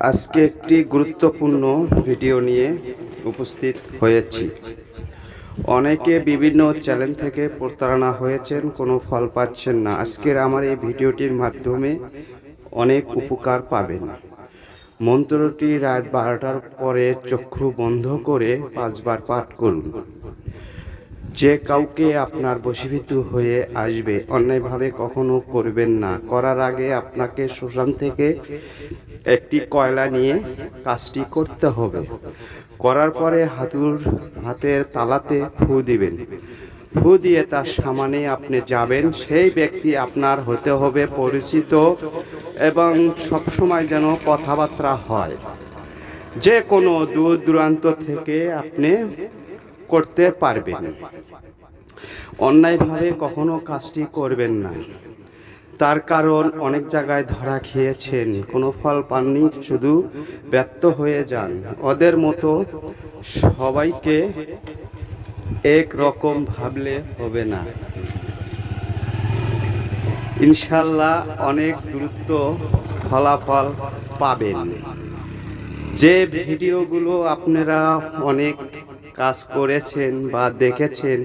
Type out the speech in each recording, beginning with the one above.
আজকে একটি গুরুত্বপূর্ণ ভিডিও নিয়ে উপস্থিত হয়েছি। অনেকে বিভিন্ন চ্যানেল থেকে প্রতারণা হয়েছেন, কোনো ফল পাচ্ছেন না। আজকের আমার এই ভিডিওটির মাধ্যমে অনেক উপকার পাবেন। মন্ত্রটি রাত 12টার পরে চক্ষু বন্ধ করে 5 বার পাঠ করুন। যে কাউকে আপনার বশীভূত হয়ে আসবে, অন্যায়ভাবে কখনো করবেন না। করার আগে আপনাকে শ্মশান থেকে একটি কয়লা নিয়ে কাজটি করতে হবে। করার পরে হাতের তালাতে ফু দিবেন। ফু দিয়ে তার সামনে আপনি যাবেন। সেই ব্যক্তি আপনার হতে হবে পরিচিত এবং সবসময় যেন কথাবার্তা হয়। যে কোনো দূর দূরান্ত থেকে আপনি করতে পারবেন। অন্যায়ভাবে কখনো কাজটি করবেন না। তার কারণ অনেক জায়গায় ধরা খেয়েছেন, কোনো ফল পাননি, শুধু ব্যর্থ হয়ে যান। ওদের মতো সবাইকে এক রকম ভাবলে হবে না। ইনশাল্লাহ অনেক দ্রুত ফলাফল পাবেন। যে ভিডিওগুলো আপনারা অনেক কাজ করেছেন বা দেখেছেন,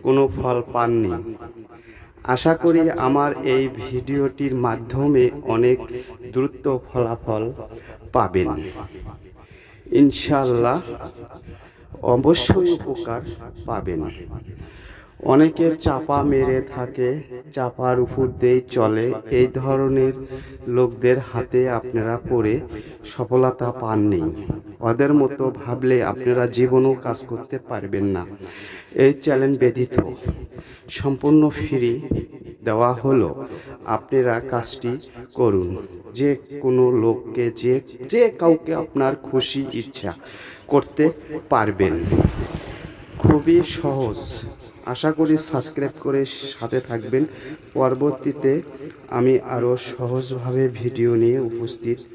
কোনো ফল পাননি, আশা করি আমার এই ভিডিওটির মাধ্যমে অনেক দ্রুত ফলাফল পাবেন। ইনশাআল্লাহ অবশ্যই উপকার পাবেন। অনেকে চাপা মেরে থাকে, চাপার উপর দিয়ে চলে। এই ধরনের লোকদের হাতে আপনারা পড়ে সফলতা পাননি। ওদের মতো ভাবলে আপনারা জীবনেও কাজ করতে পারবেন না। এই চ্যালেঞ্জ ব্যতীত সম্পূর্ণ ফ্রি দেওয়া হলো। আপনারা কাজটি করুন। যে কোনো লোককে যে কাউকে আপনার খুশি ইচ্ছা করতে পারবেন। খুবই সহজ। আশা করি সাবস্ক্রাইব করে সাথে থাকবেন। পরবর্তীতে আমি আরও সহজভাবে ভিডিও নিয়ে উপস্থিত